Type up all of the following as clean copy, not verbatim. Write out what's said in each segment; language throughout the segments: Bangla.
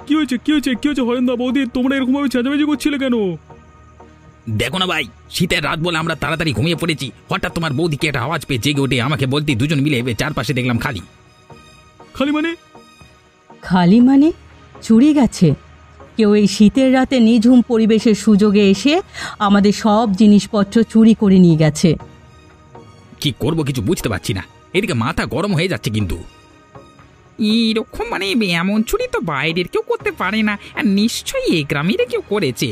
কি হয়েছে কি হয়েছে কি হয়েছে হরেন্দা বৌদি, তোমরা এরকম ভাবে চেঁচামেচি করছিলে কেন? দেখো না ভাই, শীতের রাত বলে আমরা তাড়াতাড়ি ঘুমিয়ে পড়েছি। হঠাৎ তোমার বৌদিকে একটা আওয়াজ পেয়ে জেগে ওঠে আমাকে বলতে, দুজন মিলে চারপাশে দেখলাম খালি। খালি মানে? খালি মানে চুরি গেছে। কেউ এই শীতের রাতে নিঝুম পরিবেশের সুযোগে এসে আমাদের সব জিনিসপত্র চুরি করে নিয়ে গেছে। কি করব কিছু বুঝতে পারছি না, এদিকে মাথা গরম হয়ে যাচ্ছে। কিন্তু এইরকম মানে এমন চুরি তো বাইরের কেউ করতে পারে না, আর নিশ্চয়ই এই গ্রামের কেউ করেছে।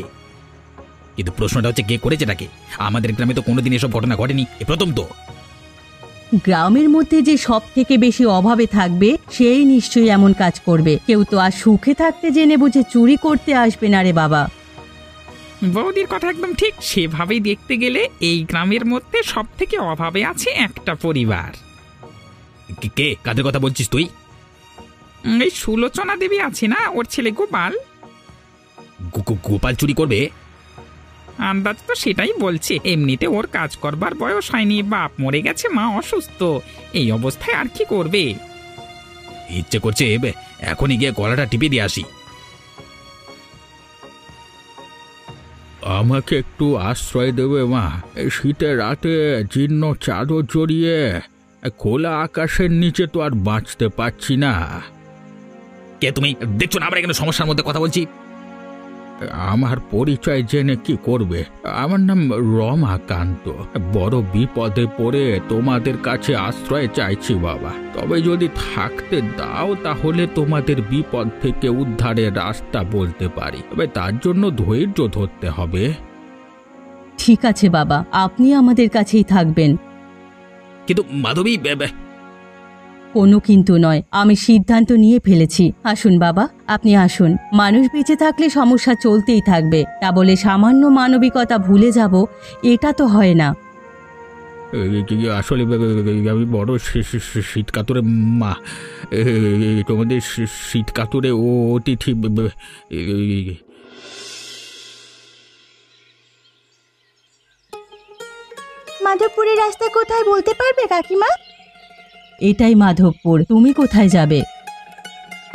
কিন্তু প্রশ্নটা হচ্ছে কে করেছে তাকে? আমাদের গ্রামে তো কোনোদিন এসব ঘটনা ঘটেনি, এ প্রথম তো। গ্রামের মধ্যে যে সব থেকে বেশি অভাবে থাকবে সেই নিশ্চয়ই এমন কাজ করবে। কেউ তো আর সুখে থাকতে জেনে বুঝে চুরি করতে আসবে না রে বাবা। বৌদির কথা একদম ঠিক। সেভাবেই দেখতে গেলে এই গ্রামের মধ্যে সব থেকে অভাবে আছে একটা পরিবার। কে, কাদের কথা বলছিস তুই? এই সুলোচনা দেবী আছে না, ওর ছেলে গোপাল। গোপাল চুরি করবে? আন্দাজ তো সেটাই বলছে। এমনিতে ওর কাজ করবার বয়স হয়নি, বাপ মরে গেছে, মা অসুস্থ, এই অবস্থায় আর কি করবে। ইচ্ছে করছে এখনই গিয়ে গলাটা টিপে দিয়ে আসি। আমাকে একটু আশ্রয় দেবে মা? এই শীতের রাতে জীর্ণ চাদর জড়িয়ে খোলা আকাশের নিচে তো আর বাঁচতে পারছি না। কে তুমি? দেখছো না আমরা এখানে সমস্যার মধ্যে কথা বলছি? আমার পরিচয় জেনে কি করবে? আমার নাম রমাকান্ত। বড় বিপদে পড়ে তোমাদের কাছে আশ্রয় চাইছি বাবা। তবে যদি থাকতে দাও তাহলে তোমাদের বিপদ থেকে উদ্ধারের রাস্তা বলতে পারি, তবে তার জন্য ধৈর্য ধরতে হবে। ঠিক আছে বাবা, আপনি আমাদের কাছেই থাকবেন। কিন্তু মাধবী, কোনো কিন্তু নয়, আমি সিদ্ধান্ত নিয়ে ফেলেছি। আসুন বাবা, আপনি আসুন। মানুষ বেঁচে থাকলে সমস্যা চলতেই থাকবে, তা বলে সামান্য মানবিকতা ভুলে যাব এটা তো হয় না। আসলে আমি বড় শীত কাতুরে মা। তোমাদের শীত কাতুরে ও অতিথি। মাধবপুরের রাস্তা কোথায় বলতে পারবে কাকিমা? এটাই মাধবপুর। তুমি কোথায় যাবে?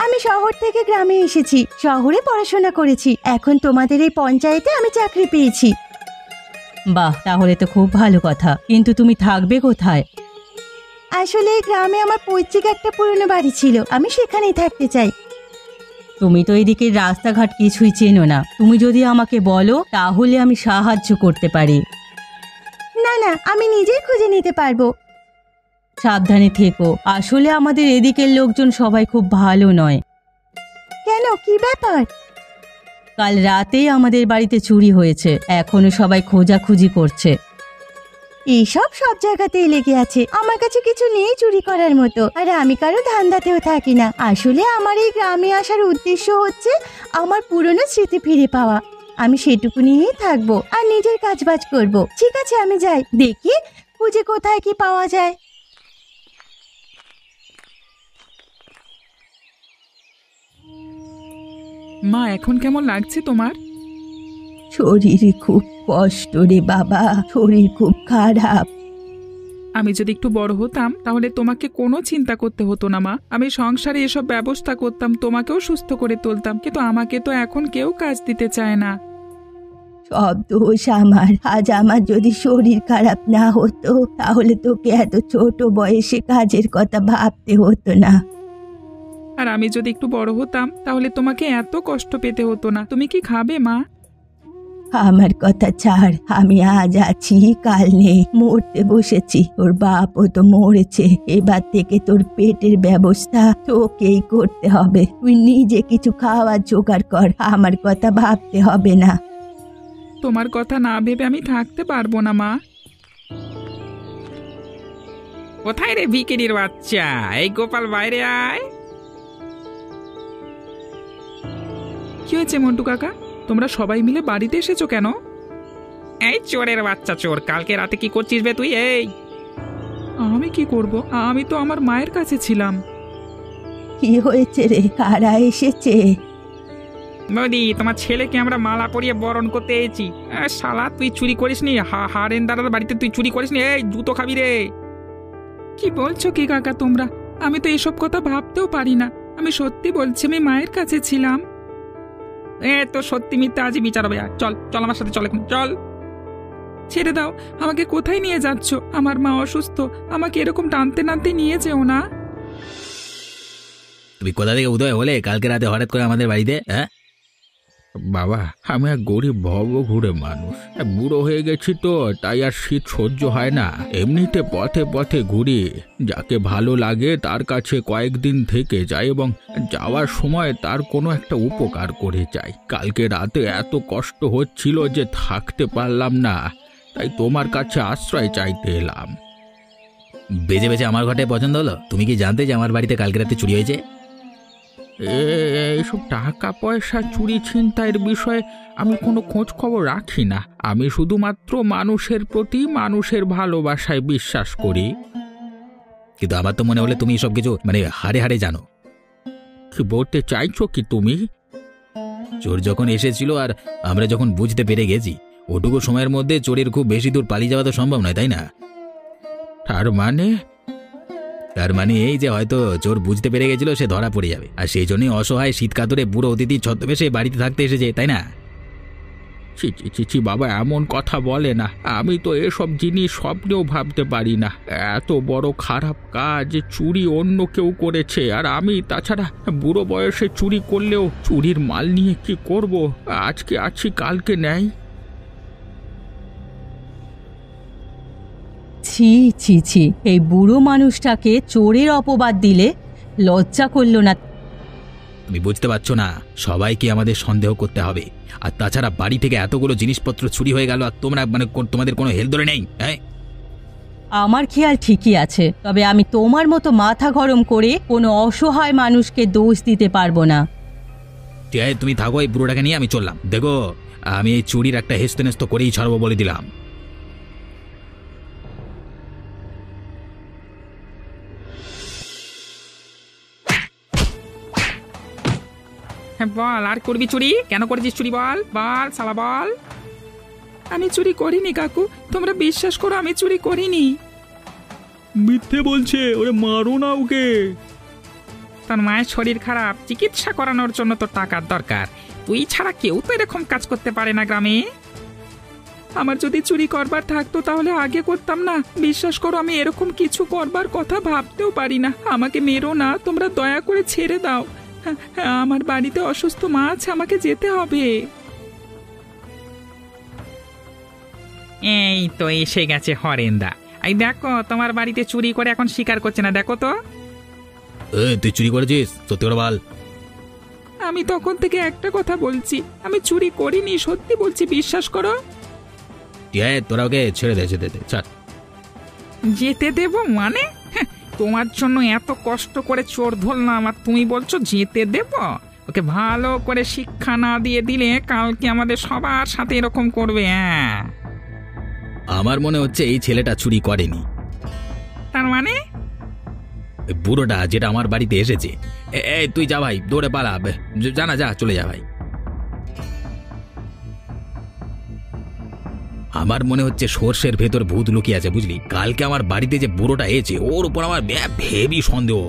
আমি শহর থেকে গ্রামে এসেছি, শহরে পড়াশোনা করেছি, এখন তোমাদের এই পঞ্চায়েতে আমি চাকরি পেয়েছি। বাহ, তাহলে তো খুব ভালো কথা। কিন্তু তুমি থাকবে কোথায়? আসলে এই গ্রামে আমার পৈতৃক একটা পুরনো বাড়ি ছিল, আমি সেখানেই থাকতে চাই। তুমি তো এদিকে রাস্তাঘাট কিছুই চেনো না। তুমি যদি আমাকে বলো তাহলে আমি সাহায্য করতে পারি। না না, আমি নিজেই খুঁজে নিতে পারবো। সাবধানে থেকো। আসলে আমাদের এদিকের লোকজন সবাই খুব ভালো নয়। কেন, কি ব্যাপার? কাল রাতেই আমাদের বাড়িতে চুরি হয়েছে, এখনো সবাই খোঁজাখুঁজি করছে। এইসব সব জায়গাতেই লেগে আছে, আমার কাছে কিছু নেই চুরি করার মতো, আর আমি কারো ধান্দাতেও থাকি না। আসলে আমার এই গ্রামে আসার উদ্দেশ্য হচ্ছে আমার পুরনো স্মৃতি ফিরে পাওয়া। আমি সেটুকু নিয়েই থাকবো আর নিজের কাজবাজ করব। ঠিক আছে, আমি যাই, দেখি খুঁজে কোথায় কি পাওয়া যায়। মা, এখন কেমন লাগছে তোমার? শরীরে খুব কষ্ট রে বাবা, শরীর খুব খারাপ। আমি যদি একটু বড় হতাম তাহলে তোমাকে কোনো চিন্তা করতে হতো না মা। আমি সংসারে এসব ব্যবস্থা করতাম, তোমাকেও সুস্থ করে তুলতাম, কিন্তু আমাকে তো এখন কেউ কাজ দিতে চায় না। সব দোষ আমার। আজ আমার যদি শরীর খারাপ না হতো তাহলে তোকে এত ছোট বয়সে কাজের কথা ভাবতে হতো না। আর আমি যদি একটু বড় হতাম তাহলে তোমাকে এত কষ্ট পেতে হতো না। তুমি কি খাবে মা? আমার কথা ছাড়, আমি আজ আছি কাল নেই, মরতে বসেছি। তোর বাপও তো মরেছে, এবার থেকে তোর পেটের ব্যবস্থা তোকেই করতে হবে। তুই নিজে কিছু খাওয়ার জোগাড় কর, আমার কথা ভাবতে হবে না। তোমার কথা না ভেবে আমি থাকতে পারবো না মা। কোথায় রে ভিকিরির বাচ্চা? এই গোপাল, বাইরে আয়। কি হয়েছে মন্টু কাকা, তোমরা সবাই মিলে বাড়িতে এসেছো কেন? এই চোরের বাচ্চা চোর, কালকে রাতে কি করছিস বে তুই? এই আমি কি করব? আমি তো আমার মায়ের কাছে ছিলাম। কি হয়েছে রে, কারা এসেছে? বৌদি, তোমার ছেলেকে আমরা মালা পরিয়ে বরণ করতে এসেছি। শালা, তুই চুরি করিসনি? হারেন দাদার বাড়িতে তুই চুরি করিসনি? এই জুতো খাবি রে। কি বলছো কি কাকা তোমরা? আমি তো এসব কথা ভাবতেও পারি না। আমি সত্যি বলছি, আমি মায়ের কাছে ছিলাম। এ তো সত্যি মিথ্যা আজই বিচার হবে। চল চল আমার সাথে, চল এখন চল। ছেড়ে দাও, আমাকে কোথায় নিয়ে যাচ্ছ? আমার মা অসুস্থ, আমাকে এরকম টানতে টানতে নিয়ে যেও না। তুমি কোথা থেকে উদয় হলে কালকে রাতে হঠাৎ করে আমাদের বাড়িতে? হ্যাঁ বাবা, আমি এক গরিব ভবঘুরে মানুষ। বুড়ো হয়ে গেছি তো, তাই আর শীত সহ্য হয় না। এমনিতে পথে পথে ঘুরি, যাকে ভালো লাগে তার কাছে কয়েকদিন থেকে যাই এবং যাওয়ার সময় তার কোনো একটা উপকার করে যাই। কালকে রাতে এত কষ্ট হচ্ছিল যে থাকতে পারলাম না, তাই তোমার কাছে আশ্রয় চাইতে এলাম। বেজে বেজে আমার ঘরটায় পছন্দ হলো? তুমি কি জানতে যে আমার বাড়িতে কালকে রাতে চুরি হয়েছে? এইসব টাকা পয়সা চুরি ছিনতাইয়ের বিষয়ে আমি কোনো খোঁজ খবর রাখি না। আমি শুধুমাত্র মানুষের প্রতি মানুষের ভালোবাসায় বিশ্বাস করি। কিন্তু আমার তো মনে হলে তুমি সব কিছু হাড়ে হাড়ে জানো। কি বলতে চাইছো কি তুমি? চোর যখন এসেছিল আর আমরা যখন বুঝতে পেরে গেছি, ওটুকু সময়ের মধ্যে চোরের খুব বেশি দূর পালিয়ে যাওয়া তো সম্ভব নয়, তাই না? তার মানে এই যে হয়তো চোর বুঝতে পেরে গেছিল সে ধরা পড়ে যাবে, আর সেই জন্যই অসহায় শীতকাতরে বুড়ো অতিথি ছদ্মবেশে বাড়িতে থাকতে এসেছে, তাই না? চিচি বাবা, এমন কথা বলে না। আমি তো এসব জিনিস স্বপ্নেও ভাবতে পারি না। এত বড় খারাপ কাজ চুরি অন্য কেউ করেছে, আর আমি তাছাড়া বুড়ো বয়সে চুরি করলেও চুরির মাল নিয়ে কি করব? আজকে আছি কালকে নেই। ছি ছি ছি, এই বুড়ো মানুষটাকে চোরের অপবাদ দিলে লজ্জা করল না? তুমি বুঝতে পারছো না, সবাইকে আমাদের সন্দেহ করতে হবে। আর তাছাড়া বাড়ি থেকে এতগুলো জিনিসপত্র চুরি হয়ে গেল, আর তোমরা তোমাদের কোনো হেল ধরে নেই। হ্যাঁ, আমার খেয়াল ঠিকই আছে, তবে আমি তোমার মতো মাথা গরম করে কোনো অসহায় মানুষকে দোষ দিতে পারবো না। ঠিক আছে, তুমি থাকো, এই বুড়োটাকে নিয়ে আমি চললাম। দেখো, আমি এই চুরির একটা হেস্তনেস্ত করেই ছাড়বো বলে দিলাম। হ্যাঁ বল, আর করবি চুরি? কেন করেছিস চুরি? বল বল শালা বল। আমি চুরি করিনি কাকু, তোমরা বিশ্বাস করো আমি চুরি করিনি। মিথ্যে বলছে, ওরে মারো না ওকে। তার মায়ের শরীর খারাপ, চিকিৎসা করানোর জন্য তো টাকার দরকার। তুই ছাড়া কেউ তো এরকম কাজ করতে পারে না গ্রামে। আমার যদি চুরি করবার থাকতো তাহলে আগে করতাম না। বিশ্বাস করো আমি এরকম কিছু করবার কথা ভাবতেও পারি না। আমাকে মেরো না, তোমরা দয়া করে ছেড়ে দাও। হ্যাঁ, আমার বাড়িতে অসুস্থ মা আছে, আমাকে যেতে হবে। এই তো এসে গেছে হরেন্দা। এই দেখো, তোমার বাড়িতে চুরি করে এখন স্বীকার করছে না, দেখো তো। তুই চুরি করেছিস? সত্যি করে বল। আমি তখন থেকে একটা কথা বলছি, আমি চুরি করিনি, সত্যি বলছি, বিশ্বাস করো। তোরা ওকে ছেড়ে দে, যেতে দে, ছাড়। যেতে দেব মানে? তোমার জন্য এত কষ্ট করে চোর ধরলাম আর তুমি বলছো যেতে দেব? ওকে ভালো করে শিক্ষা না দিয়ে দিলে কালকে আমাদের সবার সাথে এরকম করবে। হ্যাঁ, আমার মনে হচ্ছে এই ছেলেটা চুরি করেনি। তার মানে? বুড়োটা যেটা আমার বাড়িতে এসেছে। তুই যা ভাই, দৌড়ে পালা, জানা যা, চলে যা ভাই। আমার মনে হচ্ছে সর্ষের ভেতর ভূত লুকিয়ে আছে, বুঝলি? কালকে আমার বাড়িতে যে বুড়োটা এসেছে ওর উপর আমার হেভি সন্দেহ।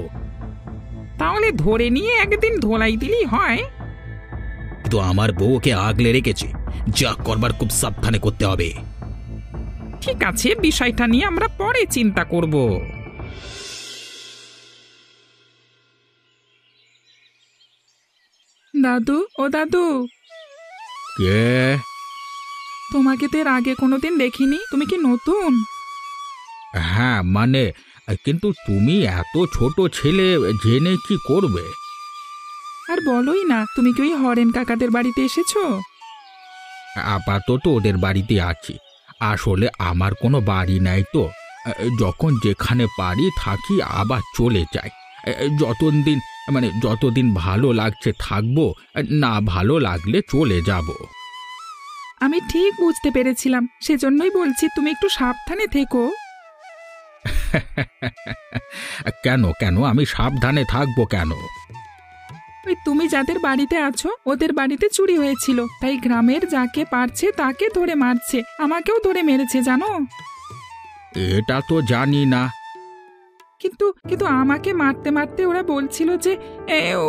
তাহলে ধরে নিয়ে একদিন ধোলাই দিলেই হয়। কিন্তু আমার বউকে আগলে রেখেছে, যা করবার খুব সাবধানে করতে হবে। ঠিক আছে, বিষয়টা নিয়ে আমরা পরে চিন্তা করব। দাদু, ও দাদু। কে? তোমাকে তো এর আগে কোনোদিন দেখিনি, তুমি কি নতুন? হ্যাঁ, কিন্তু তুমি এত ছোট ছেলে জেনে কি করবে? আর বলোই না, তুমি কি ওই হরেন কাকাদের বাড়িতে এসেছো? আপাতত ওদের বাড়িতে আছি। আসলে আমার কোনো বাড়ি নাই তো, যখন যেখানে পারি থাকি, আবার চলে যাই। যতদিন ভালো লাগছে থাকবো, না ভালো লাগলে চলে যাব। আমি ঠিক বুঝতে পেরেছিলাম, সেজন্যই বলছি তুমি একটু সাবধানে থেকো। কেন আমি সাবধানে থাকবো কেন? ওই তুমি যাদের বাড়িতে আছো ওদের বাড়িতে চুরি হয়েছিল, তাই গ্রামের যাকে পারছে তাকে ধরে মারছে, আমাকেও ধরে মেরেছে, জানো? এটা তো জানি না। কিন্তু কিন্তু আমাকে মারতে মারতে ওরা বলছিল যে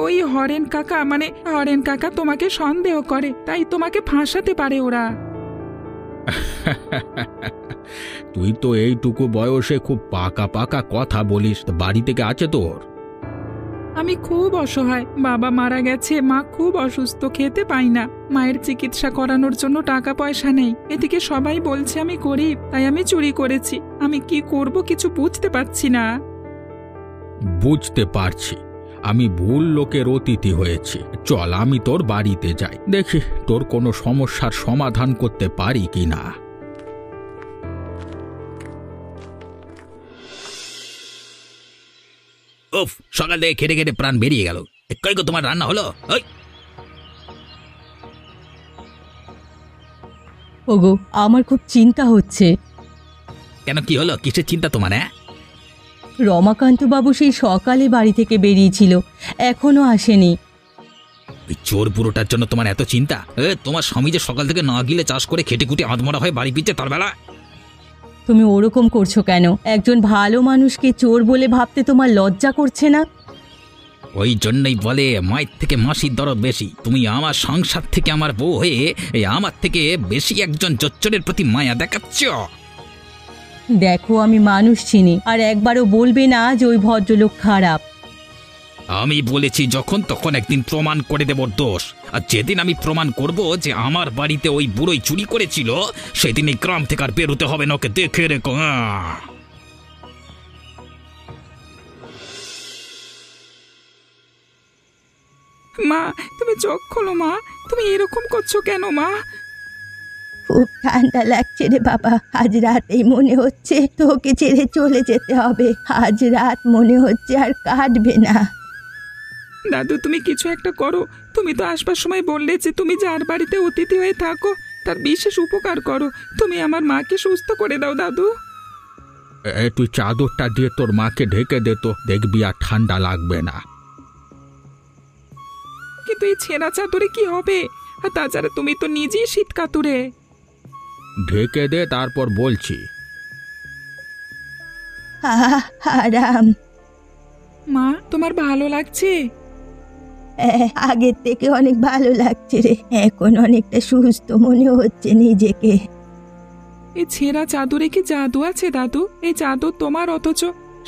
ওই হরেন কাকা, মানে হরেন কাকা তোমাকে সন্দেহ করে, তাই তোমাকে ফাঁসাতে পারে ওরা। তুই তো এইটুকু বয়সে খুব পাকা পাকা কথা বলিস। তা বাড়ি থেকে আছে তোর? আমি খুব অসহায়, বাবা মারা গেছে, মা খুব অসুস্থ, খেতে পাই না, মায়ের চিকিৎসা করানোর জন্য টাকা পয়সা নেই। এদিকে সবাই বলছে আমি গরিব, তাই আমি চুরি করেছি। আমি কি করব কিছু বুঝতে পারছি না। বুঝতে পারছি, আমি ভুল লোকের অতিথি হয়েছি। চল আমি তোর বাড়িতে যাই, দেখি তোর কোনো সমস্যার সমাধান করতে পারি কিনা। উফ, সকাল থেকে খেটে খেটে প্রাণ বেরিয়ে গেল। কই গো, তোমার রান্না হলো? ওই ওগো, আমার খুব চিন্তা হচ্ছে। কেন, কি হলো? কিসের চিন্তা তোমার? হ্যাঁ, রমাকান্ত বাবু সেই সকালে বাড়ি থেকে বেরিয়েছিল, এখনো আসেনি। ওই চোর বুড়োটার জন্য তোমার এত চিন্তা? তোমার স্বামী যে সকাল থেকে না গিলে চাষ করে খেটে খুঁটে আধমরা হয়ে বাড়ি ফিরছে তার বেলা। তুমি ওরকম করছো কেন? একজন ভালো মানুষকে চোর বলে ভাবতে তোমার লজ্জা করছে না? ওই জন্যই বলে মায়ের থেকে মাসির দরদ বেশি। তুমি আমার সংসার থেকে আমার বউ হয়ে আমার থেকে বেশি একজন জোচ্চরের প্রতি মায়া দেখাচ্ছ। দেখো, আমি মানুষ চিনি, আর একবারও বলবে না যে ওই ভদ্রলোক খারাপ। আমি বলেছি যখন তখন একদিন প্রমাণ করে দেব দোষ। আর যেদিন আমি প্রমাণ করব যে আমার বাড়িতে ওই বুড়োই চুরি করেছিল, সেদিন এই গ্রাম থেকে আর বেরোতে হবে না, ওকে দেখে রেখো। মা, তুমি চোখ খোলো মা, তুমি এরকম করছো কেন মা? খুব ঠান্ডা লাগছে রে বাবা, আজ রাতেই মনে হচ্ছে তোকে ছেড়ে চলে যেতে হবে। আজ রাত মনে হচ্ছে আর কাটবে না। দাদু, তুমি কিছু একটা করো। তুমি তো আসবার সময় বললে যে তুমি যার বাড়িতে অতিথি হয়ে থাকো তার বিশেষ উপকার করো। তুমি আমার মাকে সুস্থ করে দাও দাদু। তুই চাদরটা দিয়ে তোর মাকে ঢেকে দে তো, দেখবি আর ঠান্ডা লাগবে না। কিন্তু এই ছেঁড়া চাদরে কি হবে? আর তাছাড়া তুমি তো নিজেই শীত কাতুরে। ঢেকে দে, তারপর বলছি। আরাম। মা, তোমার ভালো লাগছে? আগের থেকে অনেক ভালো লাগছে রে, এখন অনেকটা সুস্থ মনে হচ্ছে নিজেকে। এই ছেঁড়া চাদরে কি জাদু আছে দাদু? এই চাদর তোমার, অথচ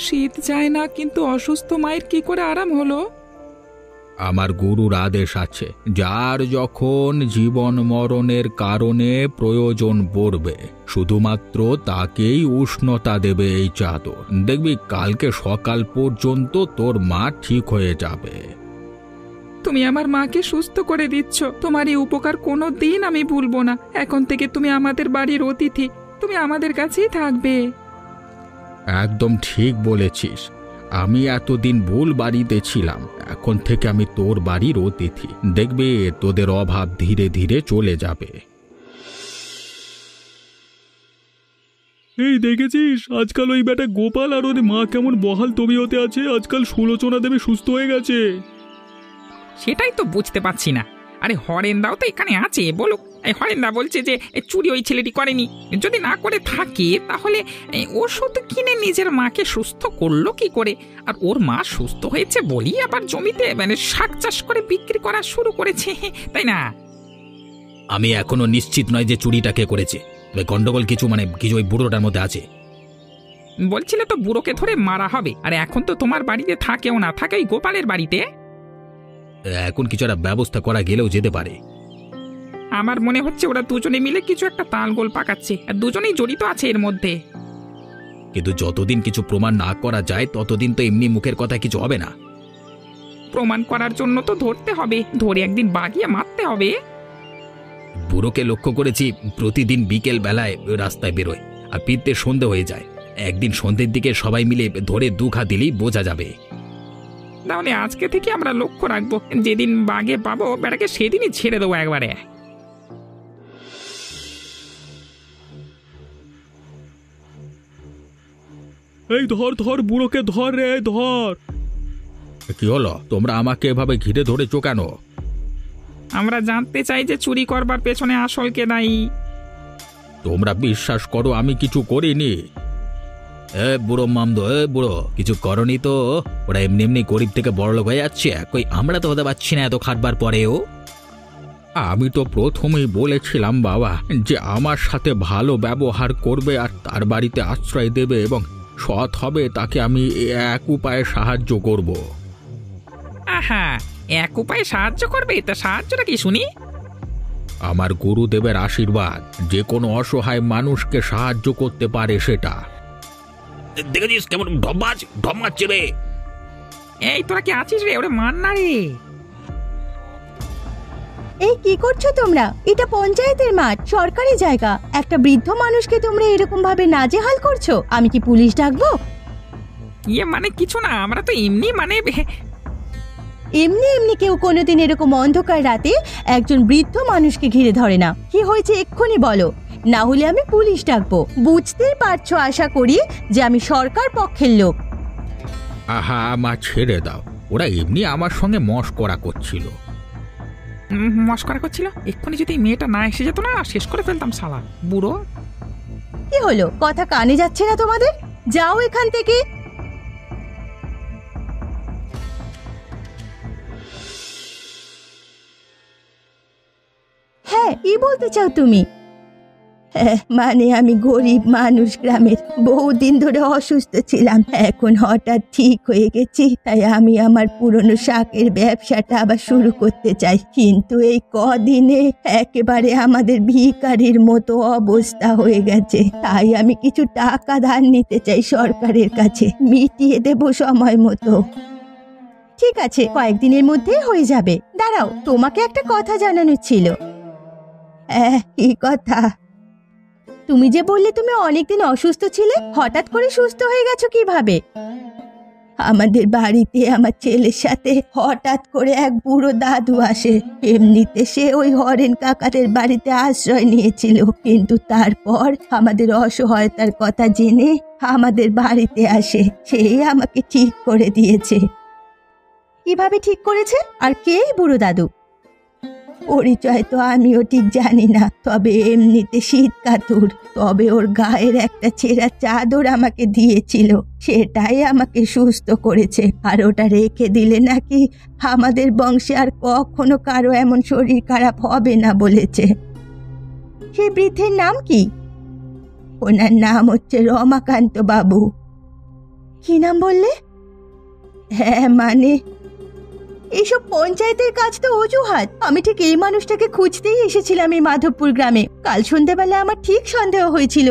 শীত যায় না, কিন্তু অসুস্থ মায়ের কি করে আরাম হলো? আমার গুরুর আদেশ আছে, যার যখন জীবন মরণের কারণে প্রয়োজন পড়বে শুধুমাত্র তাকেই উষ্ণতা দেবে এই চাদর। দেখবি কালকে সকাল পর্যন্ত তোর মা ঠিক হয়ে যাবে। তুমি আমার মাকে সুস্থ করে দিচ্ছ, তোমার এই উপকার কোনো দিন আমি ভুলবো না। এখন থেকে তুমি আমাদের বাড়ির অতিথি, তুমি আমাদের কাছেই থাকবে। একদম ঠিক বলেছিস, আমি এতদিন ভুল বাড়িতে ছিলাম, এখন থেকে আমি তোর বাড়ির অতিথি। দেখবে তোদের অভাব ধীরে ধীরে চলে যাবে। এই দেখেছিস, আজকাল ওই বেটা গোপাল আর ওর মা কেমন বহাল তবিয়তে আছে। আজকাল সুলোচনা দেবী সুস্থ হয়ে গেছে। সেটাই তো বুঝতে পারছি না। আরে হরেনদাও তো এখানে আছে, বলুক। এই হরেনদা বলছে যে চুরি ওই ছেলেটি করেনি। যদি না করে থাকে তাহলে ওষুধ কিনে নিজের মাকে সুস্থ করলো কি করে? আর ওর মা সুস্থ হয়েছে বলি আবার জমিতে শাক চাষ করে বিক্রি করা শুরু করেছে, তাই না? আমি এখনো নিশ্চিত নয় যে চুরিটা কে করেছে। গন্ডগোল কিছু কিছু ওই বুড়োটার মধ্যে আছে। বলছিলে তো বুড়োকে ধরে মারা হবে, আর এখন তো তোমার বাড়িতে থাকেও না, থাকে ওই গোপালের বাড়িতে। এখন কিছু একটা ব্যবস্থা করা গেলেও যেতে পারে। আমার মনে হচ্ছে ওরা দুজনে মিলে কিছু একটা তালগোল পাকাচ্ছে, আর দুজনেই জড়িত আছে এর মধ্যে। কিন্তু যতদিন কিছু প্রমাণ না করা যায় ততদিন তো এমনি মুখের কথা কিছু হবে না। প্রমাণ করার জন্য তো ধরতে হবে, ধরে একদিন বাগিয়ে মারতে হবে। বুড়োকে লক্ষ্য করেছি প্রতিদিন বিকেল বেলায় রাস্তায় বেরোয়, আর ফিরতে সন্ধে হয়ে যায়। একদিন সন্ধ্যের দিকে সবাই মিলে ধরে দুখা দিলেই বোঝা যাবে। তাহলে আজকে থেকে আমরা লক্ষ্য রাখবো, যেদিন বাগে পাবো বেটাকে সেদিনই ছেড়ে দেবো একবারে। এই ধর ধর, বুড়োকে ধর রে, ধর। কি হলো, তোমরা আমাকে এভাবে ঘিরে ধরেছো কেন? আমরা জানতে চাই যে চুরি করবার পেছনে আসল কে দায়ী। তোমরা বিশ্বাস করো আমি কিছু করিনি। এ বুড়ো মামদো, এ বুড়ো, কিছু করনি তো? ওরা এমনি এমনি গরিব থেকে বড়লোক হয়ে যাচ্ছে, কই আমরা তো হতে পারছি না এত খাটবার পরেও। আমি তো প্রথমেই বলেছিলাম বাবা যে আমার সাথে ভালো ব্যবহার করবে আর তার বাড়িতে আশ্রয় দেবে এবং সৎ হবে, তাকে আমি এক উপায়ে সাহায্য করব। আহা, এক উপায়ে সাহায্য করবে? তা সাহায্যটা কি শুনি? আমার গুরুদেবের আশীর্বাদ যে কোনো অসহায় মানুষকে সাহায্য করতে পারে সেটা। দেখেছিস কেমন ঢমাচ্ছে রে? এই তোরা কি আছিস রে? ওরে মান না রে। এই কি করছো তোমরা? এটা পঞ্চায়েতের মাঠ, সরকারি জায়গা। একটা বৃদ্ধ মানুষকে তোমরা এরকম ভাবে নাজেহাল করছো। আমি কি পুলিশ ডাকবো? মানে কিছু না, আমরা তো এমনি এমনি এমনি কেউ কোনোদিন এরকম অন্ধকার রাতে একজন বৃদ্ধ মানুষকে ঘিরে ধরে না। কি হয়েছে এক্ষুনি বলো, না হলে আমি পুলিশ ডাকবো। বুঝতেই পারছো আশা করি যে আমি সরকার পক্ষের লোক। আহা, আমার ছেড়ে দাও, ওরা এমনি আমার সঙ্গে মশকরা করছিল। মস্করা করছিল? এক্ষুনি যদি মেয়েটা না এসে যেত না, শেষ করে ফেলতাম শালা বুড়ো। কি হলো, কথা কানে যাচ্ছে না তোমাদের? যাও এখান থেকে। হ্যাঁ, কি বলতে চাও তুমি? মানে আমি গরিব মানুষ, গ্রামের, বহুদিন ধরে অসুস্থ ছিলাম, এখন হঠাৎ ঠিক হয়ে গেছি, তাই আমি আমার পুরনো শাকের ব্যবসাটা আবার শুরু করতে চাই। কিন্তু এই কদিনে একেবারে আমাদের ভিখারির মতো অবস্থা হয়ে গেছে, তাই আমি কিছু টাকা ধার নিতে চাই সরকারের কাছে, মিটিয়ে দেব সময় মতো। ঠিক আছে, কয়েকদিনের মধ্যেই হয়ে যাবে। দাঁড়াও, তোমাকে একটা কথা জানানোর ছিল। কি কথা? তুমি যে বললে তুমি অনেকদিন অসুস্থ ছিলে, হঠাৎ করে সুস্থ হয়ে গেছো কিভাবে? আমাদের বাড়িতে আমার ছেলের সাথে হঠাৎ করে এক বুড়ো দাদু আসে। এমনিতে সে ওই হরেন কাকাদের বাড়িতে আশ্রয় নিয়েছিল, কিন্তু তারপর আমাদের অসহায়তার কথা জেনে আমাদের বাড়িতে আসে। সেই আমাকে ঠিক করে দিয়েছে। কিভাবে ঠিক করেছে? আর কে বুড়ো দাদু? পরিচয় তো আমিও ঠিক জানি না, তবে এমনিতে শীত কাতুর। তবে ওর গায়ের একটা ছেঁড়া চাদর আমাকে দিয়েছিল, সেটাই আমাকে সুস্থ করেছে। আর ওটা রেখে দিলে নাকি আমাদের বংশে আর কখনো কারো এমন শরীর খারাপ হবে না বলেছে। সেই বৃদ্ধের নাম কি? ওনার নাম হচ্ছে রমাকান্ত বাবু। কি নাম বললে? হ্যাঁ, মানে এইসব পঞ্চায়েতের কাজ তো অজুহাত। আমি ঠিক এই মানুষটাকে খুঁজতেই এসেছিলাম এই মাধবপুর গ্রামে। কাল সন্ধ্যাবেলা আমার ঠিক সন্দেহ হয়েছিল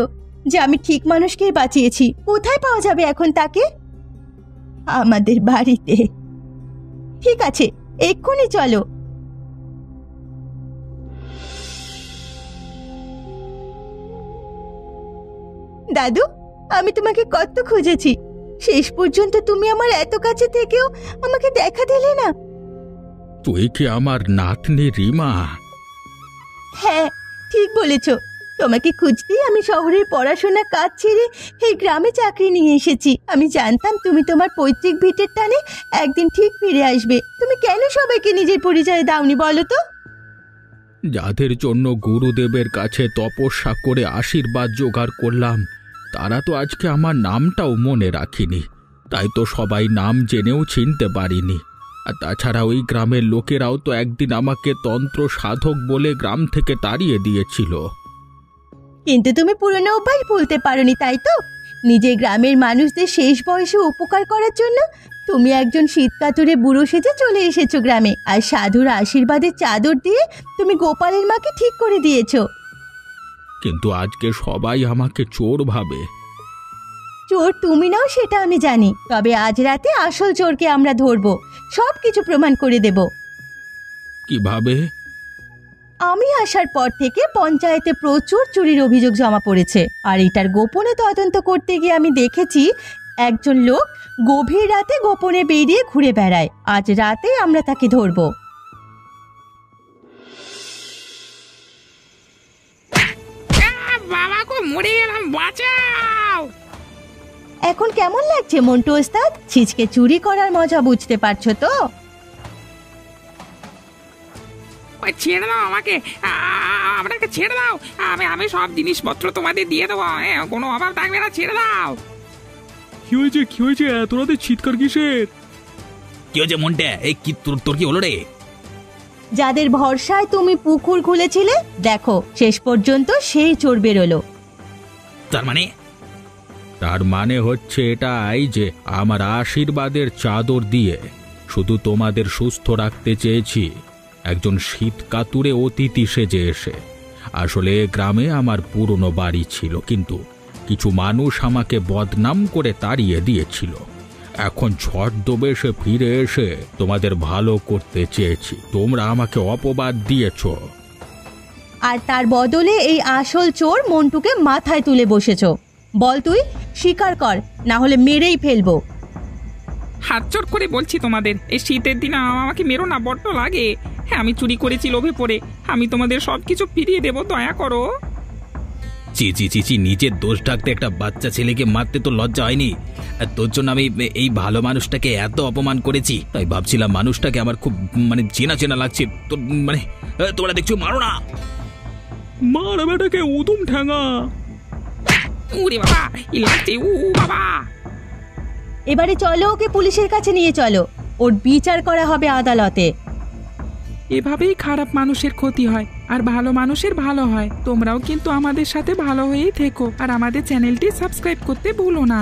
যে আমি ঠিক মানুষকেই বাঁচিয়েছি। কোথায় পাওয়া যাবে এখন তাকে? আমাদের বাড়িতে। ঠিক আছে, এক্ষুনি চলো। দাদু, আমি তোমাকে কত খুঁজেছি, শেষ পর্যন্ত তুমি আমার এত কাছে থেকেও আমাকে দেখা দিলে না। তুই কি আমার নাতনি রিমা? হ্যাঁ, ঠিক বলেছ। তোমাকে খুঁজতেই আমি শহরের পড়াশোনা কাজ ছেড়ে এই গ্রামে চাকরি নিয়ে এসেছি। আমি জানতাম তুমি তোমার পৈতৃক ভিটের টানে একদিন ঠিক ফিরে আসবে। তুমি কেন সবাইকে নিজের পরিচয় দাওনি বলো তো? যাদের জন্য গুরুদেবের কাছে তপস্যা করে আশীর্বাদ জোগাড় করলাম, তারা তো আজকে আমার নামটাও মনে রাখিনি, তাই তো সবাই নাম জেনেও চিনতে পারিনি। আর তাছাড়া ওই গ্রামের লোকেরাও তো একদিন আমাকে তন্ত্র সাধক বলে গ্রাম থেকে তাড়িয়ে দিয়েছিল। কিন্তু তুমি পুরনো অভ্যাস ভুলতে পারোনি, তাই তো? নিজের গ্রামের মানুষদের শেষ বয়সে উপকার করার জন্য তুমি একজন শীতকাতুরে বুড়ো সেজে চলে এসেছো গ্রামে, আর সাধুর আশীর্বাদের চাদর দিয়ে তুমি গোপালের মাকে ঠিক করে দিয়েছো। কিন্তু আজকে সবাই আমাকে চোর ভাবে। চোর তুমি নাও সেটা আমি জানি, তবে আজ রাতে আসল চোরকে আমরা ধরবো, সব কিছু প্রমাণ করে দেব। কিভাবে? আমি আসার পর থেকে পঞ্চায়েতে প্রচুর চুরির অভিযোগ জমা পড়েছে, আর এটার গোপনে তদন্ত করতে গিয়ে আমি দেখেছি একজন লোক গভীর রাতে গোপনে বেরিয়ে ঘুরে বেড়ায়। আজ রাতে আমরা তাকে ধরবো। বাবা গো, মরে গেলাম, বাঁচাও! এখন কেমন লাগছে মন্টু ওস্তাদ? ছিচকে চুরি করার মজা বুঝতে পারছো তো? ছেড়ে দাও আমাকে, আপনাকে ছেড়ে দাও। আমি সব জিনিসপত্র তোমাদের দিয়ে দেবো, কোনো অভাব থাকবে না, ছেড়ে দাও। কি হয়েছে এত রাতে চিৎকার কিসের? কি হয়েছে মন্টে? এই কি তোর কি হলো রে? যাদের ভরসায় তুমি পুকুর খুলেছিলে, দেখো শেষ পর্যন্ত সেই চোর বেরোলো। তার মানে হচ্ছে এটাই যে আমার আশীর্বাদের চাদর দিয়ে শুধু তোমাদের সুস্থ রাখতে চেয়েছি, একজন শীত কাতুরে অতিথি সেজে এসে। আসলে গ্রামে আমার পুরনো বাড়ি ছিল, কিন্তু কিছু মানুষ আমাকে বদনাম করে তাড়িয়ে দিয়েছিল। এখন ছদ্মবেশে ফিরে এসে তোমাদের ভালো করতে চেয়েছি, তোমরা আমাকে অপবাদ দিয়েছ। আর তার বদলে এই আসল চোর মন্টুকে মাথায় তুলে বসেছো। বল তুই, স্বীকার কর, না হলে মেরেই ফেলবো। হাত জোড় করে বলছি তোমাদের, এই শীতের দিনে আমাকে মেরো না, বড্ড লাগে। হ্যাঁ, আমি চুরি করেছি লোভে পড়ে। আমি তোমাদের সব কিছু ফিরিয়ে দেবো, দয়া করো। চি নিজের দোষ ঢাকতে একটা বাচ্চা ছেলেকে মারতে তো লজ্জা হয়নি? আর তোর জন্য আমি এই ভালো মানুষটাকে এত অপমান করেছি, তাই ভাবছিলাম মানুষটাকে আমার খুব চেনা চেনা লাগছে। তোর তোমরা দেখছো, মারো না। মার বেটাকে উদুম ঠ্যাঙা। উরে বাবা, ই লাগছে, বাবা। এবারে চলো, ওকে পুলিশের কাছে নিয়ে চলো, ওর বিচার করা হবে আদালতে। এভাবেই খারাপ মানুষের ক্ষতি হয় আর ভালো মানুষের ভালো হয়। তোমরাও কিন্তু আমাদের সাথে ভালো হয়েই থেকো আর আমাদের চ্যানেলটি সাবস্ক্রাইব করতে ভুলো না।